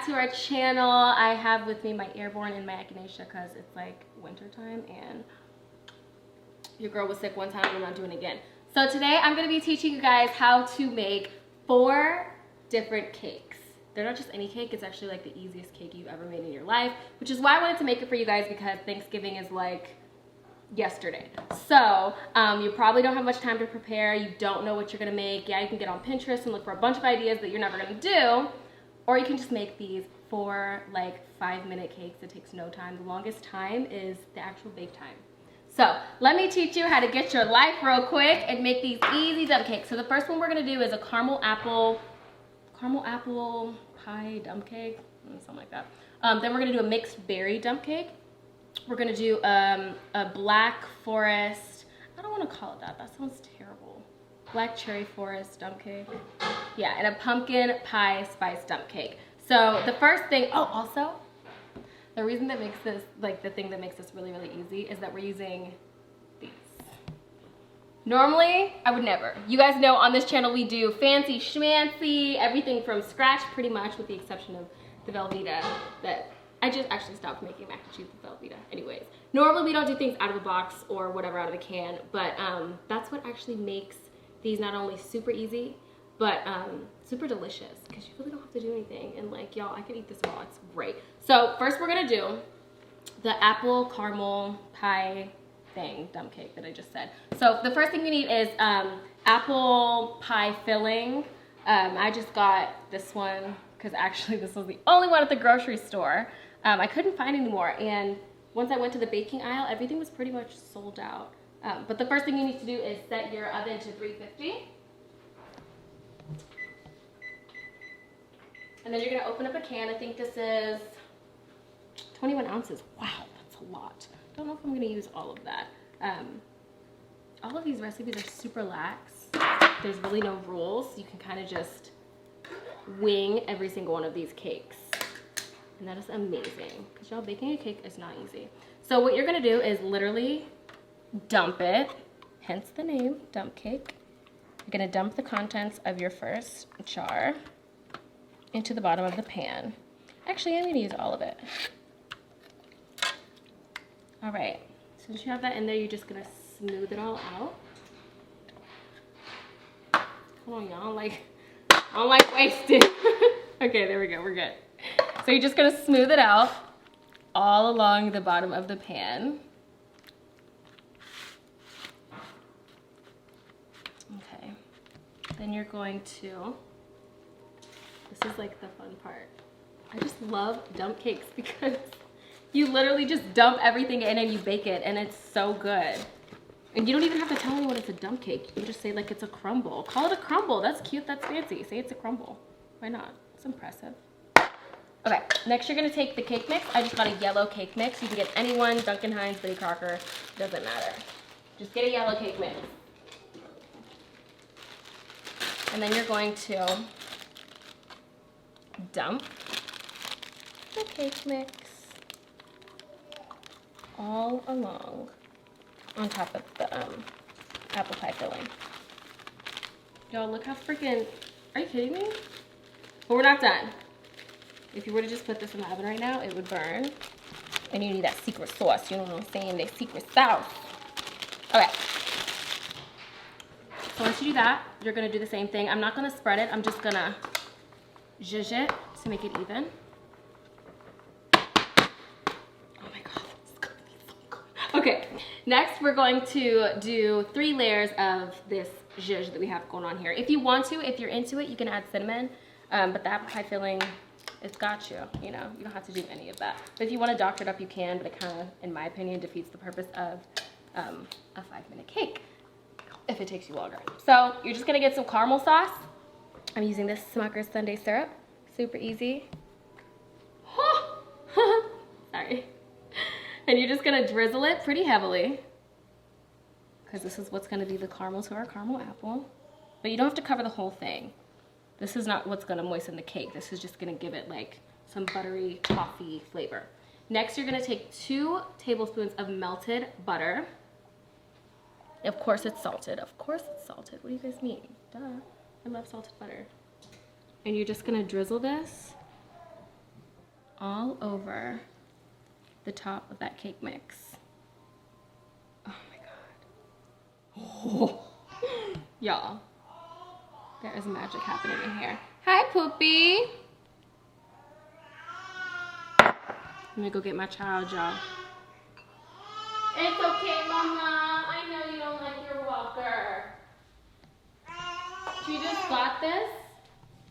back to our channel. I have with me my Airborne and my Echinacea because it's like winter time and your girl was sick one time and I'm not doing it again. So today I'm going to be teaching you guys how to make 4 different cakes. They're not just any cake, it's actually like the easiest cake you've ever made in your life, which is why I wanted to make it for you guys because Thanksgiving is like yesterday. So you probably don't have much time to prepare, you don't know what you're gonna make. Yeah, you can get on Pinterest and look for a bunch of ideas that you're never gonna do, or you can just make these 4 like 5-minute cakes. It takes no time. The longest time is the actual bake time. So let me teach you how to get your life real quick and make these easy dump cakes. So the first one we're gonna do is a caramel apple pie dump cake, something like that. Then we're gonna do a mixed berry dump cake. We're gonna do a black forest, I don't wanna call it that, that sounds terrible. Black cherry forest dump cake. Yeah, and a pumpkin pie spice dump cake. So the first thing, oh, also, the reason that makes this, like the thing that makes this really, really easy is that we're using these. Normally, I would never. You guys know on this channel we do fancy schmancy, everything from scratch pretty much with the exception of the Velveeta that I just actually stopped making mac and cheese with Velveeta. Anyways, normally we don't do things out of the box or whatever out of the can, but that's what actually makes these not only super easy, but super delicious because you really don't have to do anything. And like, y'all, I could eat this raw, it's great. So first we're gonna do the apple caramel pie thing, dump cake that I just said. So the first thing you need is apple pie filling. I just got this one because actually this was the only one at the grocery store. I couldn't find any more, and once I went to the baking aisle, everything was pretty much sold out. But the first thing you need to do is set your oven to 350. And then you're gonna open up a can. I think this is 21 ounces. Wow, that's a lot. Don't know if I'm gonna use all of that. All of these recipes are super lax. There's really no rules. You can kind of just wing every single one of these cakes. And that is amazing, because y'all, baking a cake is not easy. So what you're gonna do is literally dump it, hence the name, dump cake. You're gonna dump the contents of your first jar into the bottom of the pan. Actually, I'm gonna use all of it. All right, since you have that in there, you're just gonna smooth it all out. Come on, y'all, I don't like wasting. Okay, there we go, we're good. So you're just gonna smooth it out all along the bottom of the pan. Okay, then you're going to, this is like the fun part. I just love dump cakes because you literally just dump everything in and you bake it, and it's so good. And you don't even have to tell anyone it's a dump cake. You can just say like it's a crumble. Call it a crumble. That's cute, that's fancy. Say it's a crumble. Why not? It's impressive. Okay, next you're gonna take the cake mix. I just got a yellow cake mix. You can get any one, Duncan Hines, Betty Crocker, doesn't matter. Just get a yellow cake mix. And then you're going to dump the cake mix all along on top of the apple pie filling. Y'all, look how freaking, are you kidding me? But we're not done. If you were to just put this in the oven right now, it would burn. And you need that secret sauce, you know what I'm saying? That secret sauce. Okay. So once you do that, you're gonna do the same thing. I'm not gonna spread it, I'm just gonna zhuzh it to make it even. Oh my God, this is gonna be so good. Okay, next we're going to do 3 layers of this zhuzh that we have going on here. If you want to, if you're into it, you can add cinnamon, but the apple pie filling, it's got you, you know, you don't have to do any of that. But if you want to doctor it up, you can, but it kind of, in my opinion, defeats the purpose of a 5-minute cake if it takes you longer. So you're just gonna get some caramel sauce. I'm using this Smucker's Sundae syrup, super easy. Sorry. And you're just gonna drizzle it pretty heavily, because this is what's gonna be the caramel to our caramel apple. But you don't have to cover the whole thing. This is not what's gonna moisten the cake. This is just gonna give it like some buttery toffee flavor. Next, you're gonna take 2 tablespoons of melted butter. Of course it's salted. Of course it's salted. What do you guys mean? Duh. I love salted butter. And you're just gonna drizzle this all over the top of that cake mix. Oh my God. Oh. Y'all, there is magic happening in here. Hi, Poopy. Let me go get my child, y'all. It's okay, Mama. I know you don't like your walker. She just got this.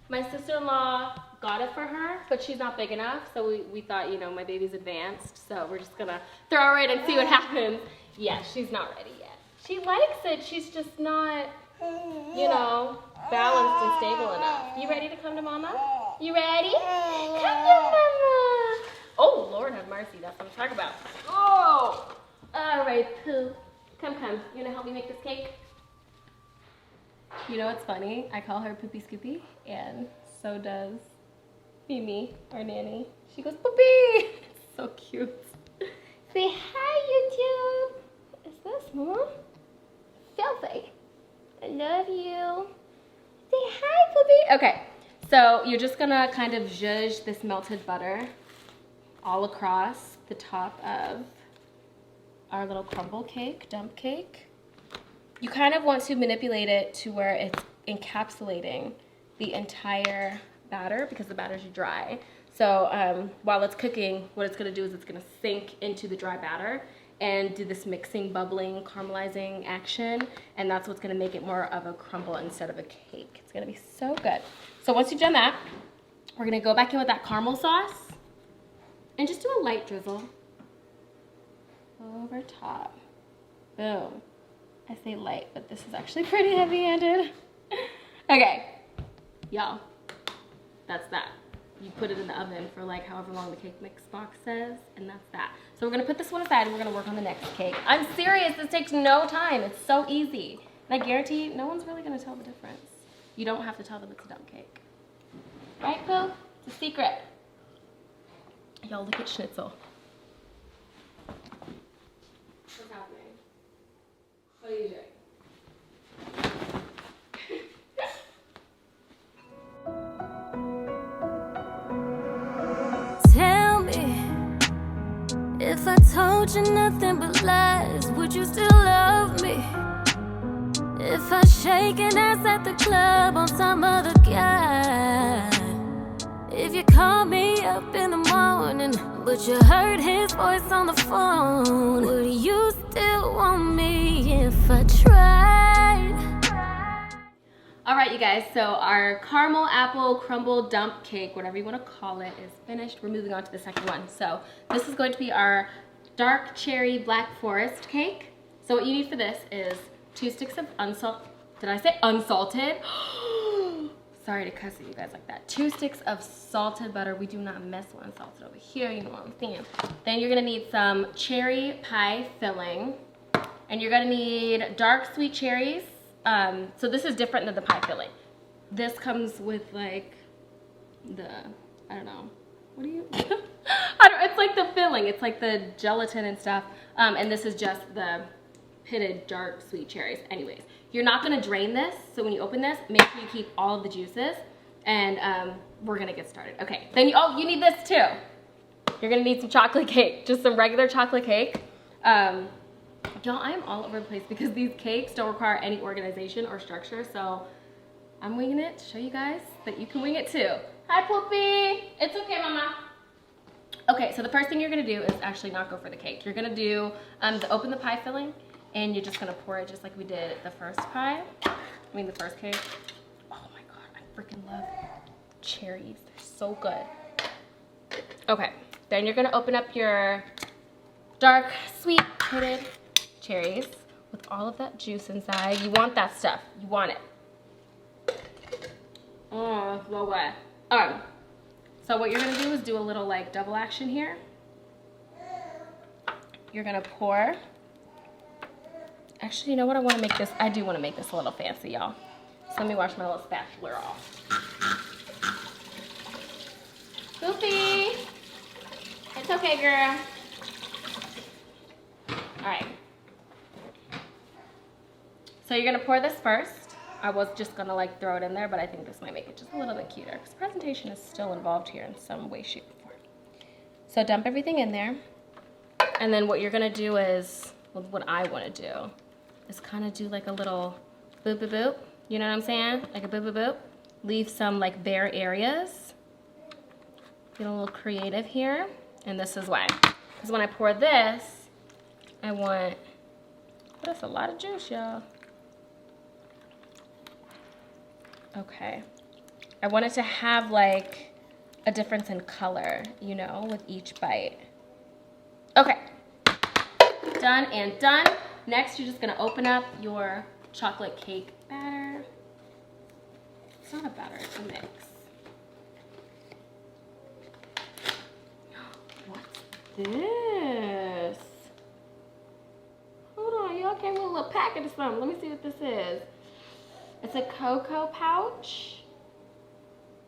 My sister-in-law got it for her, but she's not big enough, so we thought, you know, my baby's advanced, so we're just gonna throw her in and see what happens. Yeah, she's not ready yet. She likes it, she's just not, you know, balanced and stable enough. You ready to come to Mama? You ready? Come to Mama. Oh, Lord have mercy, that's what I'm talking about. Oh, all right, Pooh. Come. You gonna help me make this cake? You know what's funny? I call her Poopy Scoopy, and so does Mimi, our nanny. She goes, Poopy! So cute. Say hi, YouTube. Is this Mom? Filthy. I love you. Say hi, Poopy. Okay, so you're just gonna kind of zhuzh this melted butter all across the top of our little crumble cake, dump cake. You kind of want to manipulate it to where it's encapsulating the entire batter because the batter's dry. So while it's cooking, what it's gonna do is it's gonna sink into the dry batter and do this mixing, bubbling, caramelizing action, and that's what's gonna make it more of a crumble instead of a cake. It's gonna be so good. So once you've done that, we're gonna go back in with that caramel sauce and just do a light drizzle over top. Boom. I say light, but this is actually pretty heavy-handed. Okay, y'all, that's that. You put it in the oven for like however long the cake mix box says, and that's that. So we're gonna put this one aside and we're gonna work on the next cake. I'm serious, this takes no time. It's so easy. And I guarantee no one's really gonna tell the difference. You don't have to tell them it's a dump cake. Right, Pooh? It's a secret. Y'all look at Schnitzel. What's happening? What are you doing? Tell me, if I told you nothing but lies, would you still love me? If I shake an ass at the club on some other guy, if you call me up in the morning, but you heard his voice on the phone, would you still want me if I tried? All right, you guys, so our caramel apple crumble dump cake, whatever you want to call it, is finished. We're moving on to the second one. So this is going to be our dark cherry black forest cake. So what you need for this is 2 sticks of unsalted, did I say unsalted? Sorry to cuss at you guys like that. 2 sticks of salted butter. We do not mess with unsalted over here, you know what I'm saying. Then you're gonna need some cherry pie filling, and you're gonna need dark sweet cherries. So this is different than the pie filling. This comes with like the, I don't know, what do you, it's like the filling. It's like the gelatin and stuff. And this is just the pitted dark sweet cherries. Anyways, you're not gonna drain this. So when you open this, make sure you keep all of the juices, and we're gonna get started. Okay, then you need this too. You're gonna need some chocolate cake, just some regular chocolate cake. Y'all, I am all over the place because these cakes don't require any organization or structure, so I'm winging it to show you guys that you can wing it too. Hi, Poopy. It's okay, Mama. Okay, so the first thing you're gonna do is actually not go for the cake. You're gonna do open the pie filling, and you're just gonna pour it just like we did the first pie. The first cake. Oh my God, I freaking love cherries. They're so good. Okay, then you're gonna open up your dark, sweet, pitted cherries with all of that juice inside. You want that stuff. You want it. Oh, no way. So what you're gonna do is do a little like double action here. You're gonna pour. Actually, you know what? I want to make this. I do want to make this a little fancy, y'all. So let me wash my little spatula off. Goofy. It's okay, girl. All right. So you're gonna pour this first. I was just gonna like throw it in there, but I think this might make it just a little bit cuter because presentation is still involved here in some way, shape, or form. So dump everything in there. And then what you're gonna do is, well, what I wanna do is kind of do like a little boop, boop, boop. You know what I'm saying? Like a boop, boop, boop. Leave some like bare areas. Get a little creative here. And this is why. Because when I pour this, I want, that's a lot of juice, y'all. Okay. I want it to have like a difference in color, you know, with each bite. Okay. Done and done. Next, you're just gonna open up your chocolate cake batter. It's not a batter, it's a mix. What's this? Hold on, y'all came with a little packet of something. Let me see what this is. It's a cocoa pouch.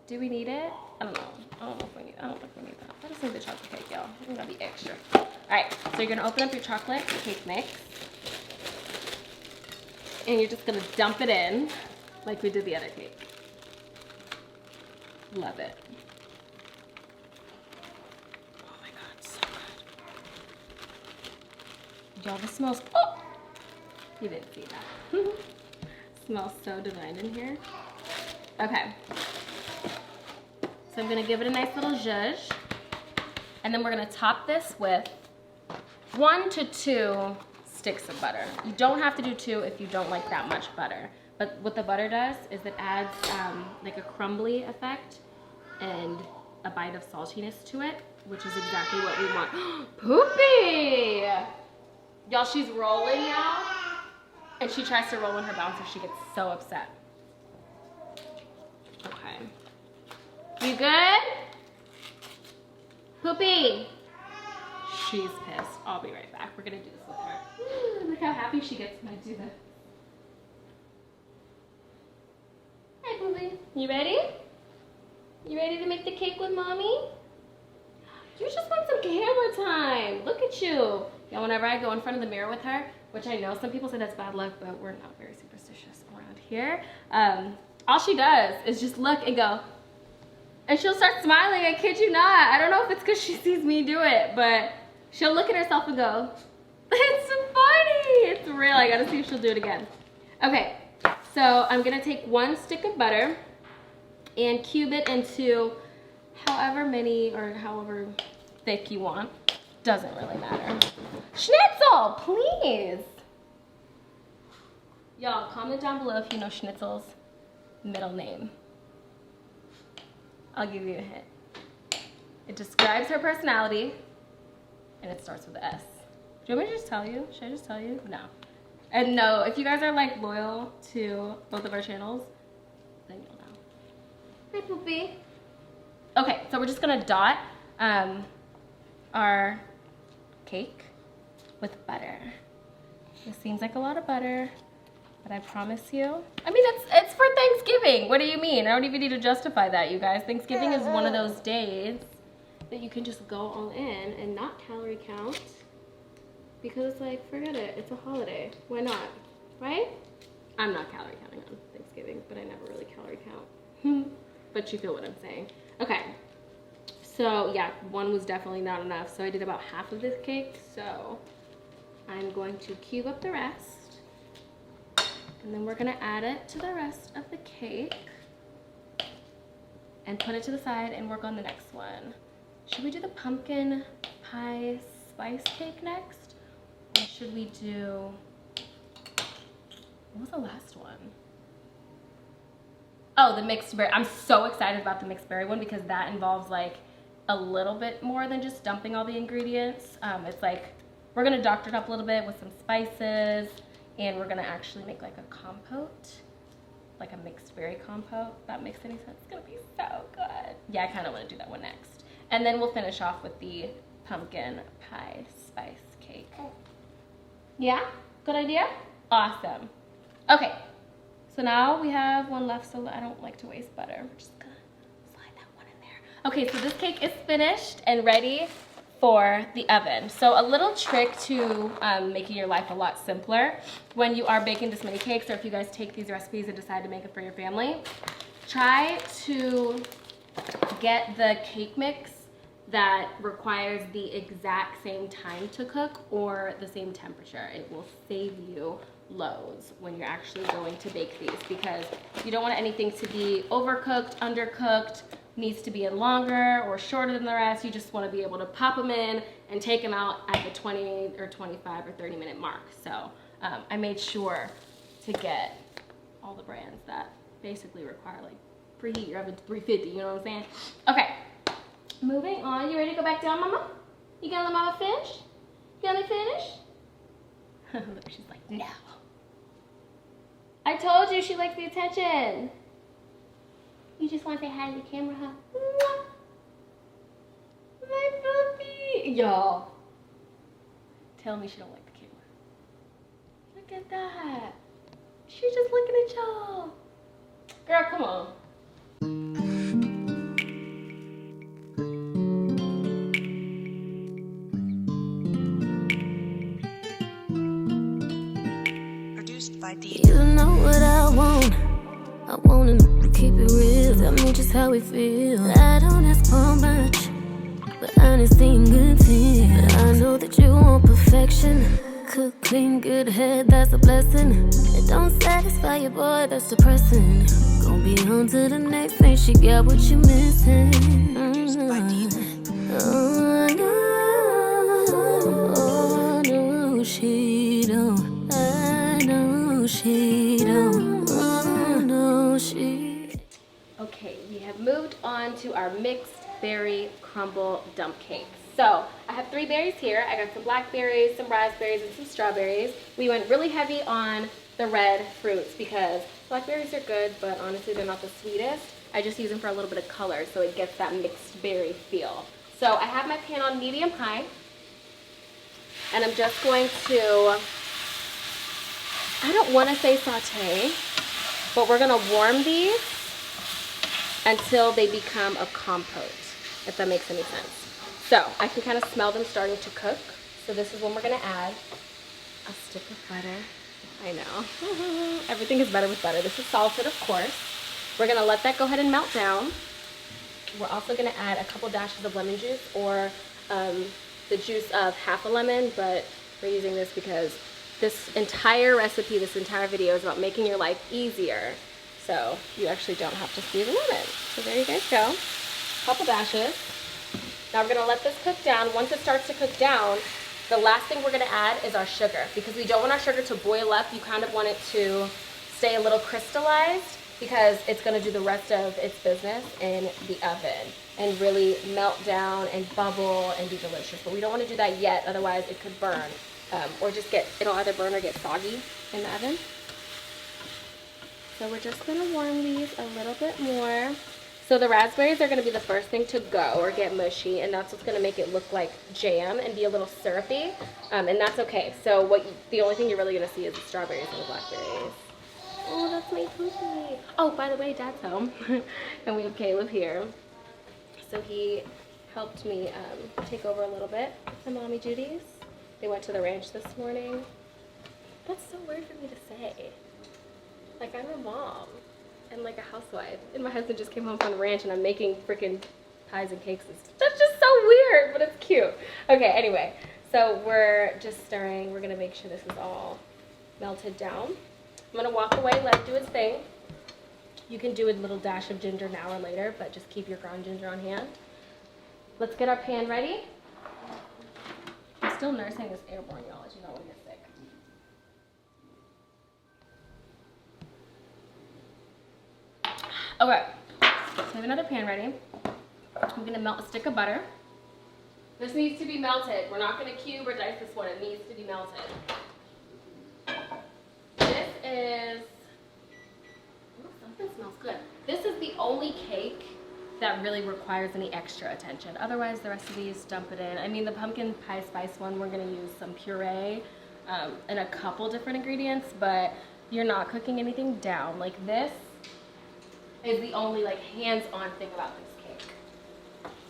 Do we need it? I don't know. I don't know if we need. I don't think we need that. I just need the chocolate cake, y'all. We gotta be extra. All right. So you're gonna open up your chocolate cake mix, and you're just gonna dump it in, like we did the other cake. Love it. Oh my God, so good. Y'all, this smells. Oh, you didn't see that. Smells so divine in here. Okay. So I'm gonna give it a nice little zhuzh. And then we're gonna top this with 1 to 2 sticks of butter. You don't have to do 2 if you don't like that much butter. But what the butter does is it adds like a crumbly effect and a bite of saltiness to it, which is exactly what we want. Poopy! Y'all, she's rolling now. And she tries to roll in her bouncer. She gets so upset. Okay. You good? Poopy. She's pissed. I'll be right back. We're gonna do this with her. Look how happy she gets when I do this. Hi, Poopy. You ready? You ready to make the cake with mommy? You just want some camera time. Look at you. Yeah, whenever I go in front of the mirror with her, which I know some people say that's bad luck, but we're not very superstitious around here. All she does is just look and go, and she'll start smiling, I kid you not. I don't know if it's because she sees me do it, but she'll look at herself and go, it's funny. It's real. I gotta see if she'll do it again. Okay, so I'm gonna take 1 stick of butter and cube it into however many or however thick you want. Doesn't really matter. Schnitzel, please. Y'all, comment down below if you know Schnitzel's middle name. I'll give you a hint. It describes her personality, and it starts with an S. Do you want me to just tell you? Should I just tell you? No. And no, if you guys are like loyal to both of our channels, then you'll know. Hi, Poopy. Okay, so we're just gonna dot our cake with butter. This seems like a lot of butter, but I promise you, I mean, it's for Thanksgiving. What do you mean? I don't even need to justify that, you guys. Thanksgiving is one of those days that you can just go all in and not calorie count because, like, forget it. It's a holiday. Why not? Right? I'm not calorie counting on Thanksgiving, but I never really calorie count. But you feel what I'm saying. Okay. So yeah, 1 was definitely not enough. So I did about half of this cake. So I'm going to cube up the rest. And then we're gonna add it to the rest of the cake. And put it to the side and work on the next one. Should we do the pumpkin pie spice cake next? Or should we do, what was the last one? Oh, the mixed berry. I'm so excited about the mixed berry one because that involves like a little bit more than just dumping all the ingredients. It's like, we're gonna doctor it up a little bit with some spices, and we're gonna actually make like a compote, like a mixed berry compote. If that makes any sense. It's gonna be so good. Yeah, I kind of want to do that one next. And then we'll finish off with the pumpkin pie spice cake. Yeah? Good idea? Awesome. Okay, so now we have 1 left, so I don't like to waste butter. We're just gonna slide that one in there. Okay, so this cake is finished and ready for the oven. So a little trick to making your life a lot simpler when you are baking this many cakes, or if you guys take these recipes and decide to make it for your family, try to get the cake mix that requires the exact same time to cook or the same temperature. It will save you loads when you're actually going to bake these, because you don't want anything to be overcooked, undercooked, needs to be in longer or shorter than the rest. You just want to be able to pop them in and take them out at the 20 or 25 or 30 minute mark. So I made sure to get all the brands that basically require like preheat your oven to 350, you know what I'm saying? Okay, moving on. You ready to go back down, Mama? You gonna let Mama finish? You gonna finish? Look, she's like, no. I told you she likes the attention. You just want to say hi to the camera, huh? My puppy. Y'all. Tell me she don't like the camera. Look at that. She's just looking at y'all. Girl, come on. Produced by D. You know what I want. I wanna keep it real. Tell me just how we feel. I don't ask for much, but honesty and good things. I know that you want perfection. Cook, clean, good head, that's a blessing. It don't satisfy you, boy, that's depressing. Gonna be on to the next thing, she got what you missing. Produced by D. Oh, no, she don't. I know she don't. Oh, no, she. Okay, we have moved on to our mixed berry crumble dump cakes. So I have 3 berries here. I got some blackberries, some raspberries, and some strawberries. We went really heavy on the red fruits because blackberries are good, but honestly they're not the sweetest. I just use them for a little bit of color so it gets that mixed berry feel. So I have my pan on medium high, and I'm just going to, I don't want to say saute, but we're going to warm these until they become a compote, if that makes any sense. So I can kind of smell them starting to cook. So this is when we're going to add a stick of butter. I know. Everything is better with butter. This is salted, of course. We're going to let that go ahead and melt down. We're also going to add a couple dashes of lemon juice, or the juice of half a lemon, but we're using this because this entire recipe, this entire video is about making your life easier. So you actually don't have to squeeze a lemon. So there you guys go. Couple dashes. Now we're gonna let this cook down. Once it starts to cook down, the last thing we're gonna add is our sugar, because we don't want our sugar to boil up. You kind of want it to stay a little crystallized, because it's gonna do the rest of its business in the oven and really melt down and bubble and be delicious. But we don't wanna do that yet, otherwise it could burn, or just it'll either burn or get soggy in the oven. So we're just gonna warm these a little bit more. So the raspberries are going to be the first thing to go or get mushy, and that's what's going to make it look like jam and be a little syrupy, and that's okay. So the only thing you're really going to see is the strawberries and the blackberries. Oh, that's my poopy. Oh, by the way, Dad's home, and we have Caleb here. So he helped me take over a little bit of the mommy duties. They went to the ranch this morning. That's so weird for me to say. Like, I'm a mom and like a housewife, and my husband just came home from the ranch and I'm making freaking pies and cakes. That's just so weird, but it's cute. Okay, anyway, so we're just stirring. We're gonna make sure this is all melted down. I'm gonna walk away, let it do its thing. You can do a little dash of ginger now or later, but just keep your ground ginger on hand. Let's get our pan ready. I'm still nursing this airborne, y'all, as you know, when you're sick. Okay, so I have another pan ready. I'm gonna melt a stick of butter. This needs to be melted. We're not gonna cube or dice this one. It needs to be melted. This is, ooh, something smells good. This is the only cake that really requires any extra attention. Otherwise, the rest of these, dump it in. I mean, the pumpkin pie spice one, we're gonna use some puree and a couple different ingredients, but you're not cooking anything down. Like this is the only like hands-on thing about this cake.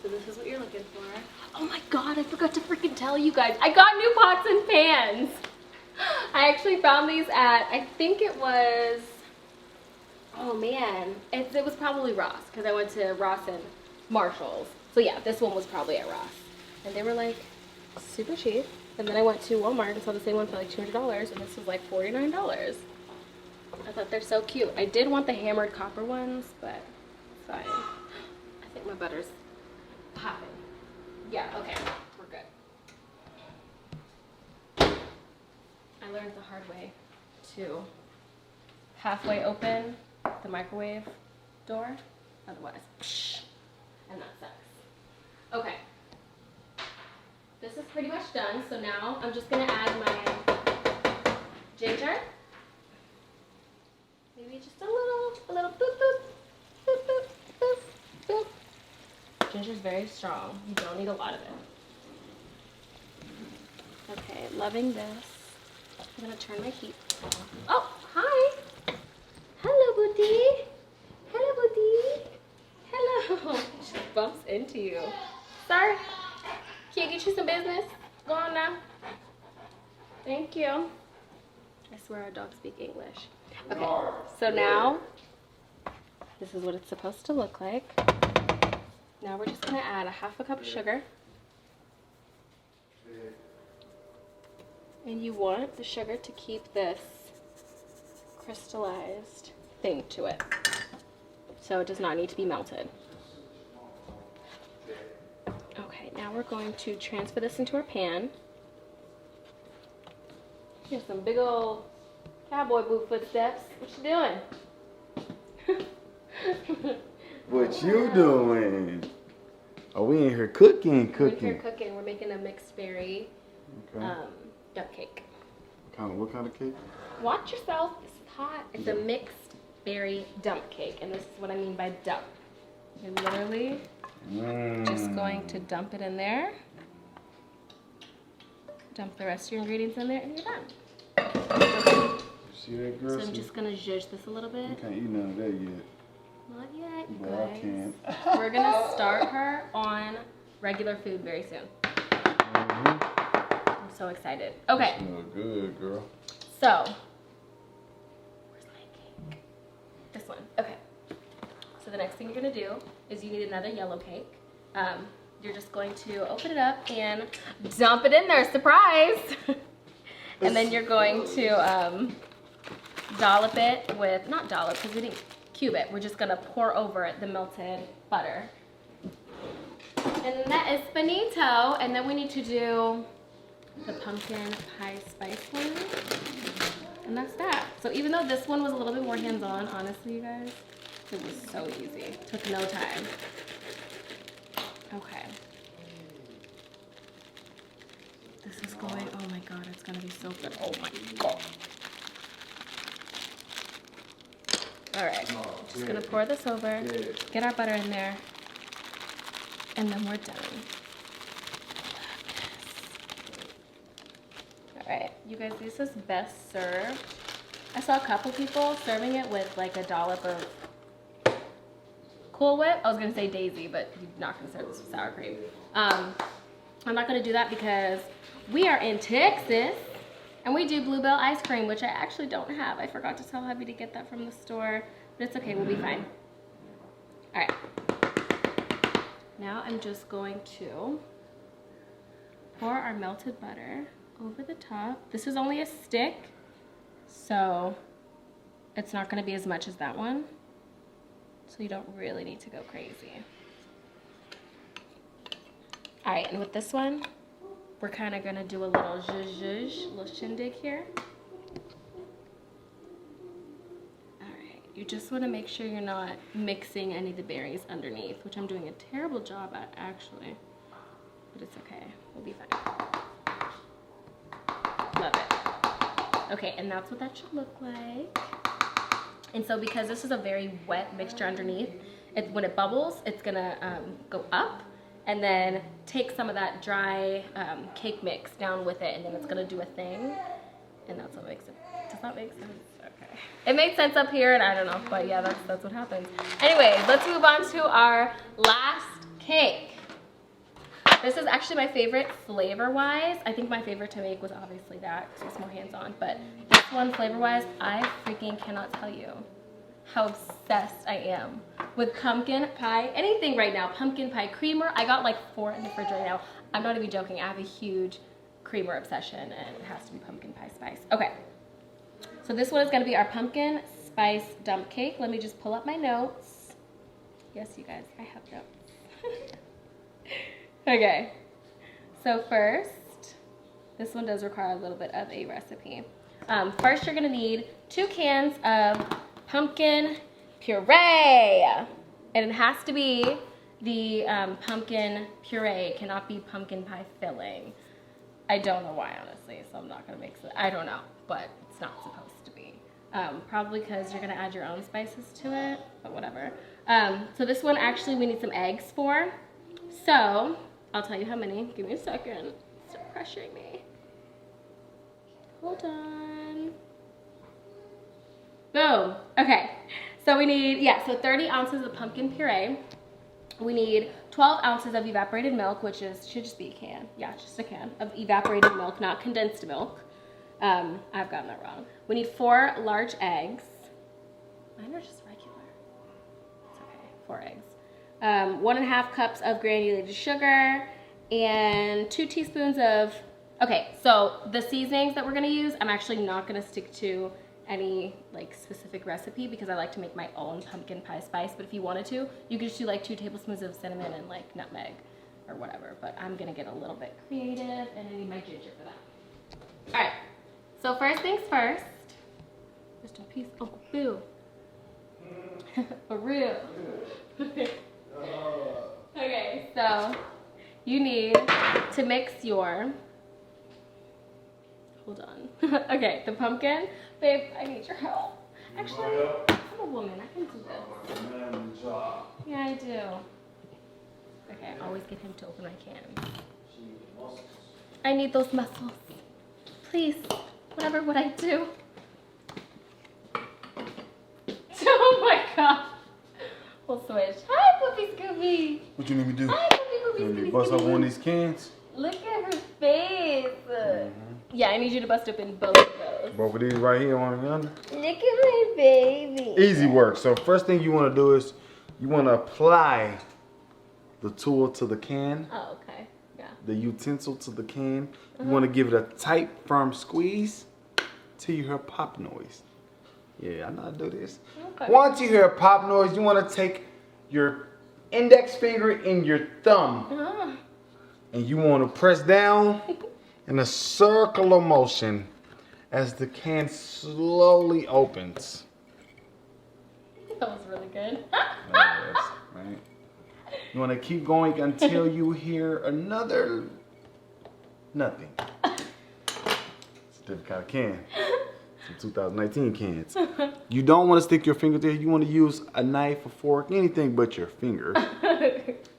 So this is what you're looking for. Oh my God, I forgot to freaking tell you guys. I got new pots and pans. I actually found these at, I think it was, oh man, it was probably Ross, because I went to Ross and Marshall's So yeah, this one was probably at Ross. And they were like super cheap. And then I went to Walmart and saw the same one for like $200, and this was like $49. I thought they're so cute. I did want the hammered copper ones, but it's fine. I think my butter's popping. Yeah, okay, we're good. I learned the hard way to halfway open the microwave door, otherwise, psh, and that sucks. Okay. This is pretty much done, so now I'm just gonna add my ginger. Maybe just a little boop, boop, boop, boop, boop, boop. Ginger's very strong. You don't need a lot of it. Okay, loving this. I'm gonna turn my heat off. Oh, hi. Hello, Booty. Hello, Booty. Hello. She bumps into you. Sorry. Can you get you some business? Go on now. Thank you. I swear our dogs speak English. Okay, so now, this is what it's supposed to look like. Now we're just gonna add a half a cup of sugar. And you want the sugar to keep this crystallized thing to it. So it does not need to be melted. Okay, now we're going to transfer this into our pan. Here's some big old cowboy boot footsteps. What you doing? What you doing? Oh, we in here cooking. We're here cooking. We're making a mixed berry Okay. duck cake. What kind of cake? Watch yourself. This is hot. It's a mixed berry dump cake, and this is what I mean by dump. You're literally just going to dump it in there. Dump the rest of your ingredients in there, and you're done. Okay. See that, girl? So I'm just gonna zhuzh this a little bit. You can't eat none of that yet. Not yet, you But I guys. can. We're gonna start her on regular food very soon. I'm so excited. Okay, Smell good, girl. so where's my cake? This one. Okay. So the next thing you're gonna do is you need another yellow cake. You're just going to open it up and dump it in there. Surprise! And then you're going to dollop it with, not dollop because we didn't cube it. We're just gonna pour over it the melted butter. And that is finito. And then we need to do the pumpkin pie spice one. And that's that. So even though this one was a little bit more hands-on, honestly, you guys, it was so easy. Took no time. Okay. This is going, oh my god, it's gonna be so good. Oh my god. Alright, just gonna pour this over, get our butter in there, and then we're done. Alright, you guys, this is best served. I saw a couple people serving it with like a dollop of Cool Whip. I was gonna say Daisy, but you're not gonna serve this with sour cream. I'm not gonna do that because we are in Texas and we do Bluebell ice cream, which I actually don't have. I forgot to tell Hubby to get that from the store, but it's okay, we'll be fine. All right. Now I'm just going to pour our melted butter over the top. This is only a stick, so it's not gonna be as much as that one. So you don't really need to go crazy. All right, and with this one, we're kind of gonna do a little zhuzh, little shindig here. All right, you just wanna make sure you're not mixing any of the berries underneath, which I'm doing a terrible job at, actually. But it's okay, we'll be fine. Love it. Okay, and that's what that should look like. And so because this is a very wet mixture underneath, when it bubbles, it's gonna go up and then take some of that dry cake mix down with it, and then it's gonna do a thing, and that's what makes it. Does that make sense? Okay. It made sense up here, and I don't know, but yeah, that's what happens. Anyway, let's move on to our last cake. This is actually my favorite flavor-wise. I think my favorite to make was obviously that, because it's more hands-on, but this one, flavor-wise, I freaking cannot tell you how obsessed I am with pumpkin pie. Anything right now, pumpkin pie creamer. I got like 4 in the fridge right now. I'm not even joking. I have a huge creamer obsession and it has to be pumpkin pie spice. Okay, so this one is gonna be our pumpkin spice dump cake. Let me just pull up my notes. Yes, you guys, I have notes. Okay, so first, this one does require a little bit of a recipe. First, you're gonna need 2 cans of pumpkin puree. And it has to be the pumpkin puree. It cannot be pumpkin pie filling. I don't know why, honestly, so I'm not gonna mix it. I don't know, but it's not supposed to be. Probably because you're gonna add your own spices to it, but whatever. So this one, actually, we need some eggs for. So, I'll tell you how many. Give me a second. Stop pressuring me. Hold on. Boom. Okay. So we need, so 30 ounces of pumpkin puree. We need 12 ounces of evaporated milk, which should just be a can. Yeah, just a can of evaporated milk, not condensed milk. I've gotten that wrong. We need 4 large eggs. Mine are just regular. It's okay. 4 eggs. 1.5 cups of granulated sugar and 2 teaspoons of, okay, so the seasonings that we're gonna use, I'm actually not gonna stick to any like specific recipe because I like to make my own pumpkin pie spice, but if you wanted to, you could just do like 2 tablespoons of cinnamon and like nutmeg or whatever, but I'm gonna get a little bit creative and I need my ginger for that. All right, so first things first, just a piece, oh, boo. For real. Okay, so you need to mix your, hold on. Okay, the pumpkin. Babe, I need your help. Actually, I'm a woman. I can do this. Yeah, I do. Okay, I always get him to open my can. I need those muscles. Please, whatever would I do? Oh my god. We'll switch. Hi, Poopy Scooby. What you need me to do? Hi, Poopy You need me Scooby. to bust up Scooby. one of these cans? Look at her face. Yeah, I need you to bust open both of those. Both of these right here on the under. Look at my baby. Easy work. So first thing you want to do is you want to apply the tool to the can. Oh, okay. Yeah. The utensil to the can. You want to give it a tight, firm squeeze till you hear a pop noise. Yeah, I know how to do this. Okay. Once you hear a pop noise, you want to take your index finger and your thumb and you want to press down in a circular motion as the can slowly opens. That was really good. Yes, right? You want to keep going until you hear another nothing. It's a different kind of can. Some 2019 cans. You don't want to stick your finger there. You want to use a knife, a fork, anything but your finger.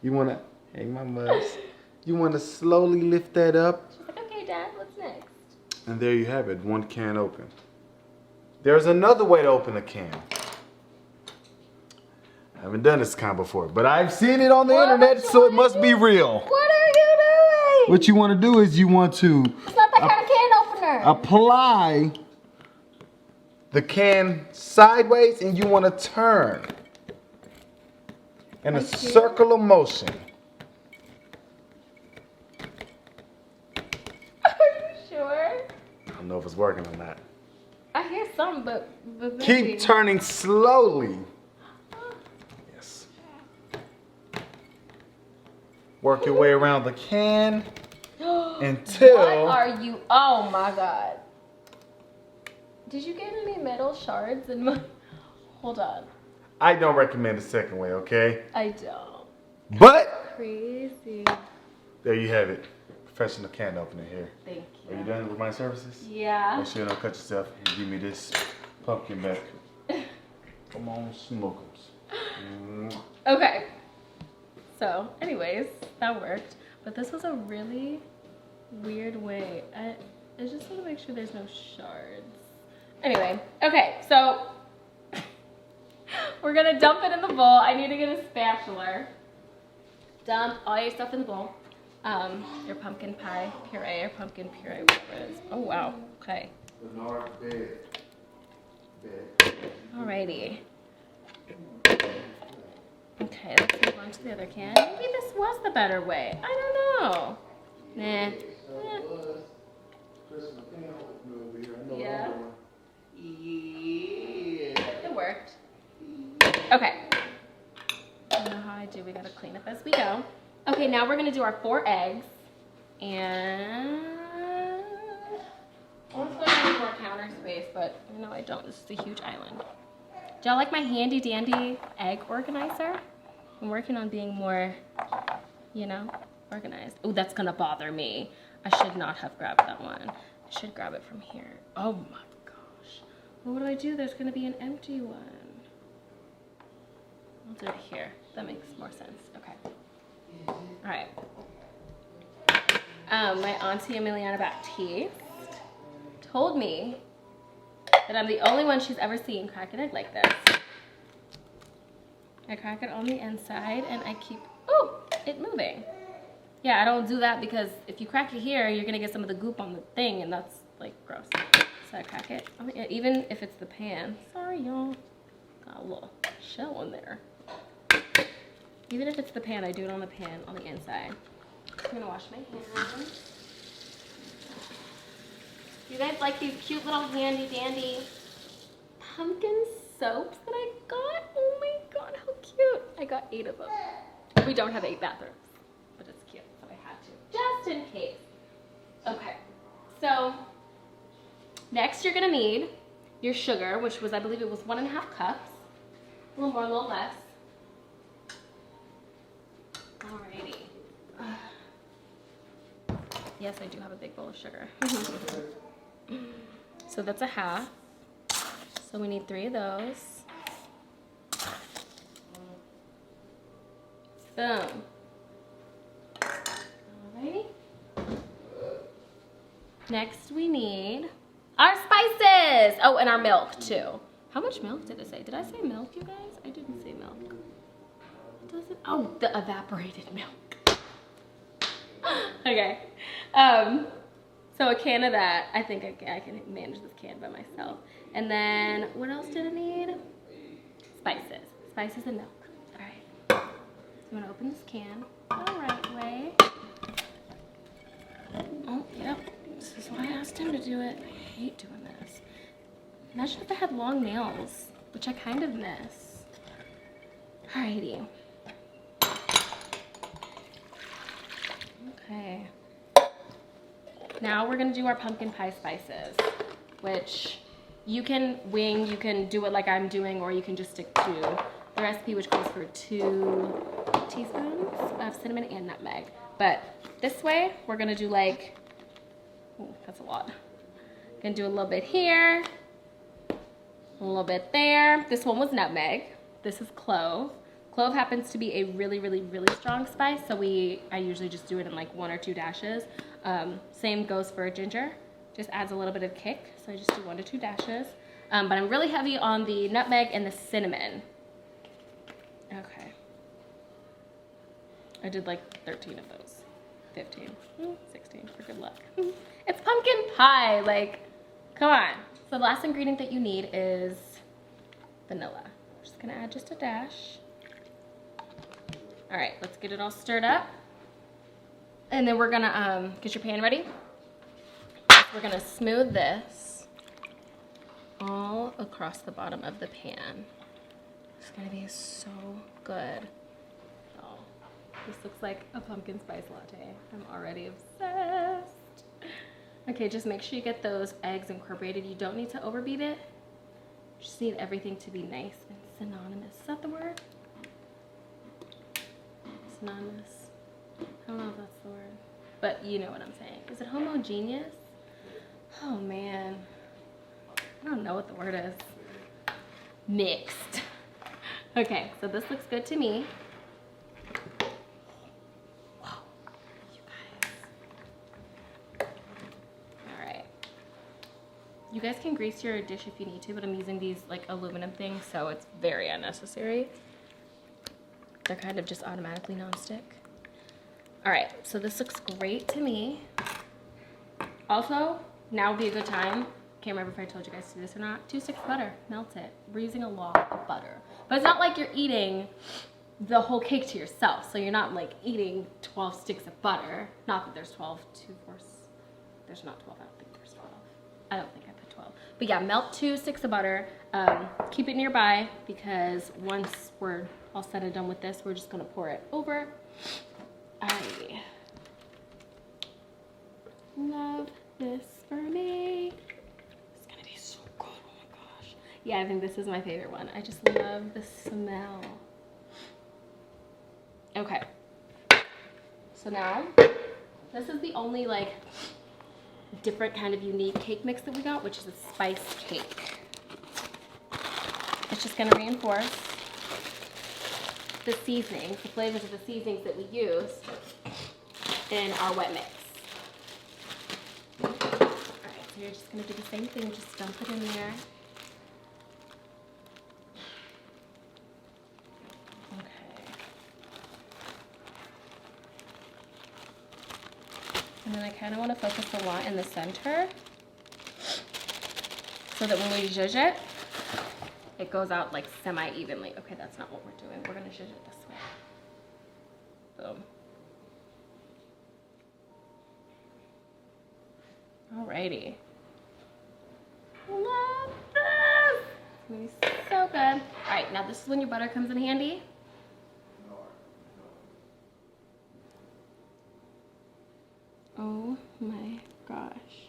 You want to, hey, my mugs. You want to slowly lift that up. She's like, okay, Dad, what's next? And there you have it, one can open. There's another way to open a can. I haven't done this kind before, but I've seen it on the internet, so it must be real. What are you doing? What you want to do is you want to It's not that kind of can opener. apply the can sideways and you want to turn in a circular motion. Are you sure? I don't know if it's working or not. I hear some, but maybe. Keep turning slowly. Yes. Work your way around the can until. What are you? Oh my god. Did you get any metal shards in my? Hold on. I don't recommend the second way, okay? I don't. But Crazy. there you have it. Professional can opener here. Thank Are you you. done with my services? Yeah. Make sure you don't cut yourself and give me this pumpkin back. Come on, smoke 'em. Okay. So, anyways, that worked. But this was a really weird way. I just want to make sure there's no shards. Anyway, okay, so we're gonna dump it in the bowl. I need to get a spatula. Dump all your stuff in the bowl. Your pumpkin pie puree or pumpkin puree, whatever it is. Oh wow, okay. Alrighty. Okay, let's move on to the other can. Maybe this was the better way. I don't know. Nah. Yeah. It worked. Okay. You know how I do. We gotta clean up as we go. Okay, now we're gonna do our 4 eggs. And I want to put in more counter space, but no, I don't. This is a huge island. Do y'all like my handy dandy egg organizer? I'm working on being more, you know, organized. Oh, that's gonna bother me. I should not have grabbed that one. I should grab it from here. Oh my gosh. Well, what do I do? There's gonna be an empty one. I'll do it here. That makes more sense. Okay. All right. My auntie Emiliana Baptiste told me that I'm the only one she's ever seen crack an egg like this. I crack it on the inside and I keep, it moving. Yeah, I don't do that because if you crack it here, you're gonna get some of the goop on the thing and that's like gross. So I crack it, even if it's the pan. Sorry, y'all. Got a little shell in there. Even if it's the pan, I do it on the pan on the inside. I'm gonna wash my hands. You guys like these cute little handy dandy pumpkin soaps that I got? Oh my god, how cute. I got 8 of them. We don't have 8 bathrooms, but it's cute, so I had to, just in case. Okay, so next you're gonna need your sugar, which was, I believe it was 1.5 cups. A little more, a little less. Alrighty. Yes, I do have a big bowl of sugar. So that's a half. So we need 3 of those. Boom. Alrighty. Next we need our spices. Oh, and our milk too. How much milk did it say? Did I say milk, you guys? I didn't say milk. Does it? Oh, the evaporated milk. Okay. So a can of that. I think I can manage this can by myself. And then what else did I need? Spices. Spices and milk. All right. So I'm gonna open this can the right way. Oh, yep. This is why I asked him to do it. I hate doing this. Imagine if I had long nails, which I kind of miss. Alrighty. Okay. Now we're gonna do our pumpkin pie spices, which you can wing, you can do it like I'm doing, or you can just stick to the recipe, which calls for 2 teaspoons of cinnamon and nutmeg. But this way, we're gonna do like, oh, that's a lot. Gonna do a little bit here, a little bit there. This one was nutmeg. This is clove. Clove happens to be a really, really, really strong spice, so I usually just do it in like 1 or 2 dashes. Same goes for ginger. Just adds a little bit of kick, so I just do 1 to 2 dashes. But I'm really heavy on the nutmeg and the cinnamon. Okay. I did like 13 of those. 15, 16 for good luck. It's pumpkin pie, like, come on. So the last ingredient that you need is vanilla. I'm just gonna add just a dash. All right, let's get it all stirred up. And then we're gonna, get your pan ready. We're gonna smooth this all across the bottom of the pan. It's gonna be so good. Oh, this looks like a pumpkin spice latte. I'm already obsessed. Okay, just make sure you get those eggs incorporated. You don't need to overbeat it. You just need everything to be nice and synonymous. Is that the word? Synonymous. I don't know if that's the word, but you know what I'm saying. Is it homogeneous? Oh man, I don't know what the word is. Mixed. Okay, so this looks good to me. Wow, you guys. All right. You guys can grease your dish if you need to, but I'm using these like aluminum things, so it's very unnecessary. They're kind of just automatically nonstick. All right, so this looks great to me. Also, now would be a good time. can't remember if I told you guys to do this or not. 2 sticks of butter, melt it. We're using a lot of butter. But it's not like you're eating the whole cake to yourself. So you're not like eating 12 sticks of butter. Not that there's 12, 2, 4, there's not 12, I don't think there's 12. I don't think I put 12. But yeah, melt 2 sticks of butter. Keep it nearby because once we're all said and done with this, we're just gonna pour it over. Alrighty. Love this for me. It's gonna be so good, oh my gosh. Yeah, I think this is my favorite one. I just love the smell. Okay. So now, this is the only like different kind of unique cake mix that we got, which is a spice cake. It's just gonna reinforce the seasonings, the flavors of the seasonings that we use in our wet mix. Alright, so you're just gonna do the same thing, just dump it in there. Okay. And then I kind of want to focus a lot in the center so that when we zhuzh it, it goes out like semi-evenly. Okay, that's not what we're doing. We're gonna zhuzh it this way. Boom. Alrighty. Love this! It's gonna be so good. Alright, now this is when your butter comes in handy. Oh my gosh.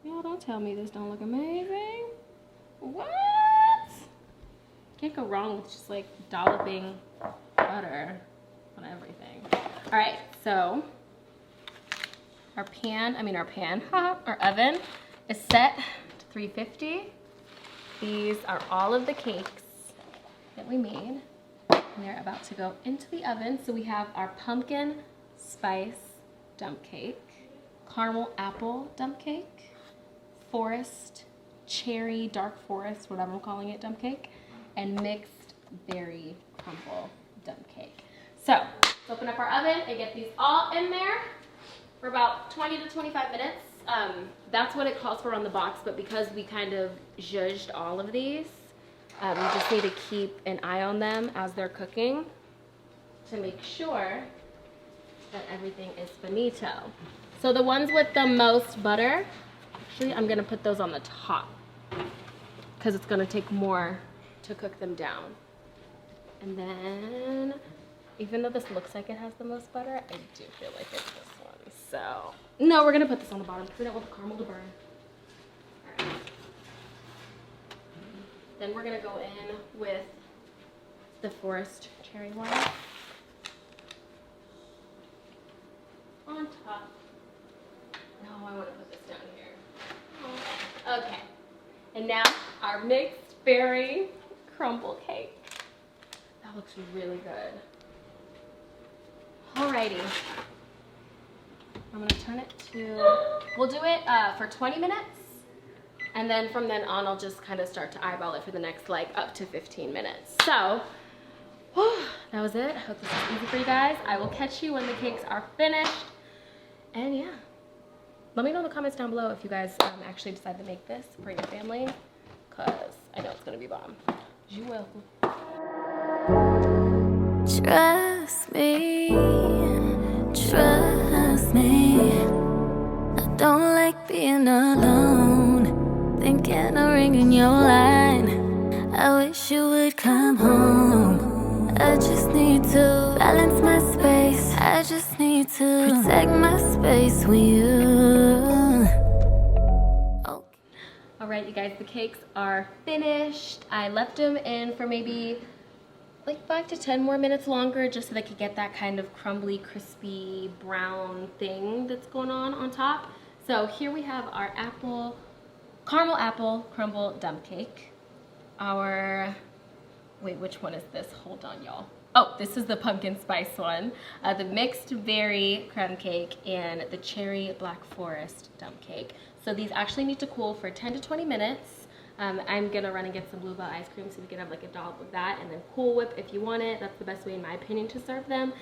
Y'all don't tell me this don't look amazing. What? Can't go wrong with just like dolloping butter on everything. Alright, so our oven is set to 350. These are all of the cakes that we made. And they're about to go into the oven. So we have our pumpkin spice dump cake, caramel apple dump cake, forest cherry dark forest, whatever I'm calling it, dump cake, and mixed berry crumble dump cake. So let's open up our oven and get these all in there for about 20 to 25 minutes. That's what it calls for on the box, but because we kind of zhuzhed all of these, we just need to keep an eye on them as they're cooking to make sure that everything is finito. So the ones with the most butter, actually I'm gonna put those on the top because it's gonna take more to cook them down. And then, even though this looks like it has the most butter, I do feel like it's this one. So, no, we're gonna put this on the bottom because we don't want the caramel to burn. All right. Then we're gonna go in with the forest cherry one on top. No, I want to put this down here. Okay. And now our mixed berry crumble cake. That looks really good. Alrighty. I'm gonna turn it to, we'll do it for 20 minutes. And then from then on, I'll just kind of start to eyeball it for the next like up to 15 minutes. So, that was it. I hope this was easy for you guys. I will catch you when the cakes are finished. And yeah, let me know in the comments down below if you guys actually decide to make this for your family, because I know it's gonna be bomb. You're welcome. Trust me, trust me. I don't like being alone, thinking of ringing your line. I wish you would come home. I just need to balance my space. I just need to protect my space with you. Okay. All right, you guys, the cakes are finished. I left them in for maybe like 5 to 10 more minutes longer just so they could get that kind of crumbly, crispy, brown thing that's going on top. So here we have our caramel apple crumble dump cake. Wait, which one is this? Hold on, y'all. Oh, this is the pumpkin spice one. The mixed berry crumb cake and the cherry black forest dump cake. So these actually need to cool for 10 to 20 minutes. I'm gonna run and get some Bluebell ice cream so we can have like a dollop of that, and then Cool Whip if you want it. That's the best way in my opinion to serve them.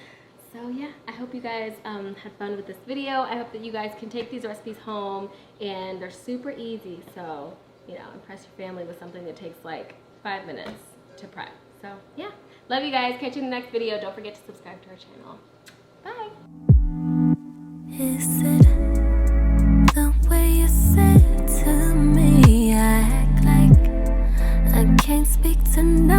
So yeah, I hope you guys had fun with this video. I hope that you guys can take these recipes home, and they're super easy. So, you know, impress your family with something that takes like 5 minutes to prep. So yeah, love you guys. Catch you in the next video. Don't forget to subscribe to our channel. Bye. Is it the way you said to me? I act like I can't speak to no